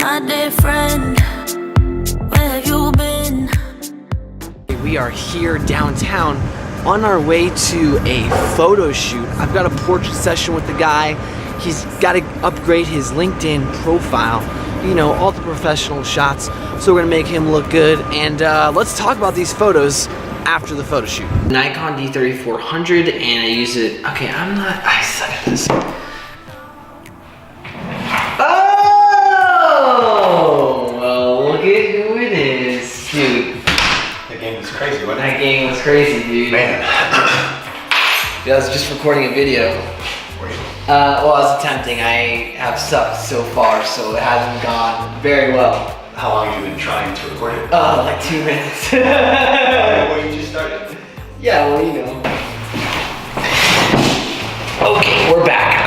My dear friend, where have you been? We are here downtown on our way to a photo shoot. I've got a portrait session with the guy. He's got to upgrade his LinkedIn profile. You know, all the professional shots. So we're gonna make him look good. And let's talk about these photos after the photo shoot. Nikon D3400, and I use it. Okay, I suck at this. Oh, well, look at who it is, dude. That game was crazy, wasn't it? That game was crazy, dude. Man. I was just recording a video. Well, I was attempting. I have sucked so far, so it hasn't gone very well. How long have you been trying to record it? Like 2 minutes. Well, you just started. Yeah, well, you know. Okay, we're back.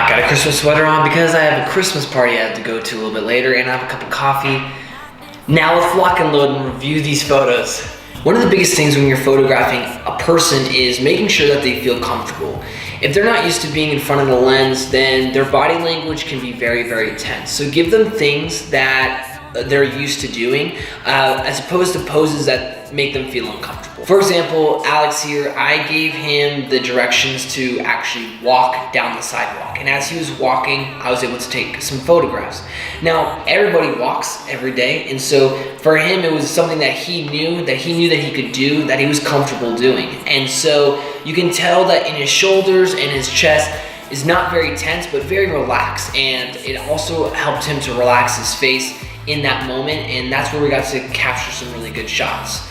Got a Christmas sweater on because I have a Christmas party I have to go to a little bit later, and I have a cup of coffee. Now let's lock and load and review these photos. One of the biggest things when you're photographing a person is making sure that they feel comfortable. If they're not used to being in front of the lens, then their body language can be very, very tense. So give them things that they're used to doing, as opposed to poses that make them feel uncomfortable. For example, Alex here, I gave him the directions to actually walk down the sidewalk. And as he was walking, I was able to take some photographs. Now, everybody walks every day. And so for him, it was something that he knew that he could do, that he was comfortable doing. And so you can tell that in his shoulders and his chest is not very tense, but very relaxed. And it also helped him to relax his face in that moment, and that's where we got to capture some really good shots.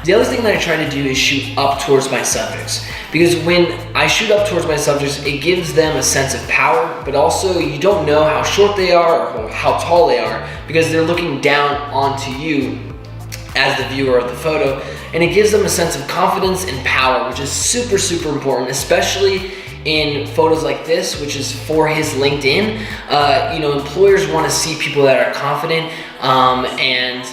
The other thing that I try to do is shoot up towards my subjects, because when I shoot up towards my subjects, it gives them a sense of power, but also you don't know how short they are or how tall they are, because they're looking down onto you as the viewer of the photo, and it gives them a sense of confidence and power, which is super, super important, especially in photos like this, which is for his LinkedIn. You know, employers want to see people that are confident and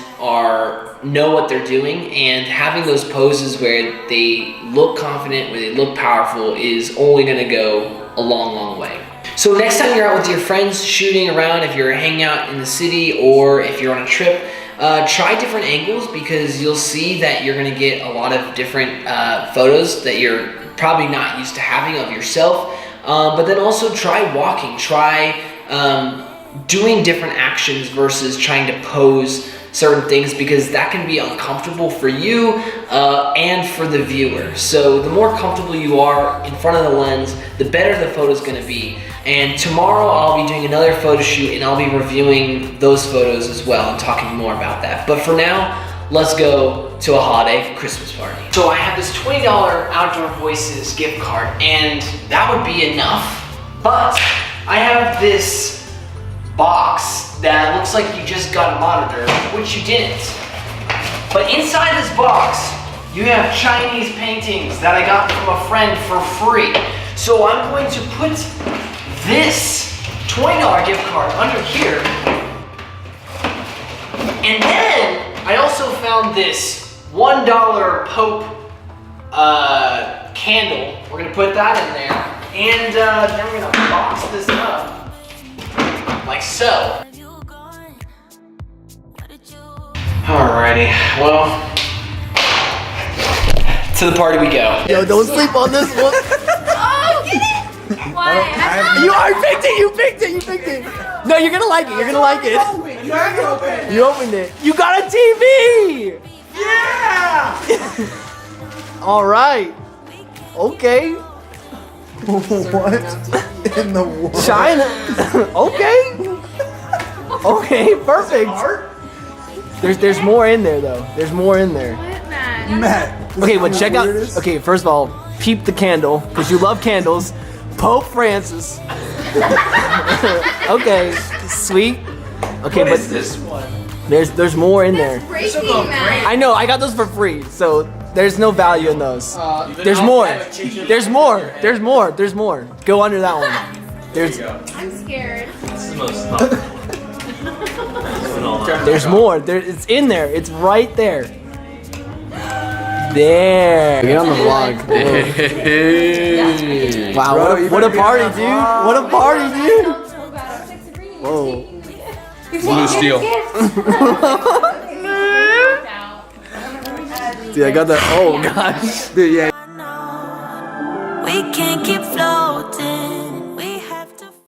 know what they're doing, and having those poses where they look confident, where they look powerful, is only going to go a long, long way. So next time you're out with your friends shooting around, if you're hanging out in the city or if you're on a trip, try different angles, because you'll see that you're going to get a lot of different photos that you're probably not used to having of yourself, but then also try walking, try doing different actions versus trying to pose certain things, because that can be uncomfortable for you and for the viewer. So the more comfortable you are in front of the lens, the better the photo is going to be. And tomorrow I'll be doing another photo shoot, and I'll be reviewing those photos as well and talking more about that. But for now, let's go to a holiday Christmas party. So I have this $20 Outdoor Voices gift card, and that would be enough. But I have this box that looks like you just got a monitor, which you didn't. But inside this box, you have Chinese paintings that I got from a friend for free. So I'm going to put this $20 gift card under here. And then I also found this $1 Pope candle. We're gonna put that in there. And then we're gonna box this up like so. Alrighty, well, to the party we go. Yo, don't sleep on this one. Oh, get it! Why? You picked it. No, you're gonna like it, You opened it. You got a TV! Yeah! All right. Okay. What in the world? China. Okay, perfect. There's more in there though. There's more in there. Matt. Okay, but check out. Okay, first of all, peep the candle, because you love candles. Pope Francis. Okay, sweet. Okay, What but is this one? there's more in there. I I know, I got those for free, so there's no value in those. There's more. There's more. Go under that one. There's I'm scared. This is the most there's more. It's in there. It's right there. There. Get on the vlog. Wow, what a party, dude. What a party, dude. steal. Dude, I got that. Oh gosh. Dude, yeah. We can't keep floating.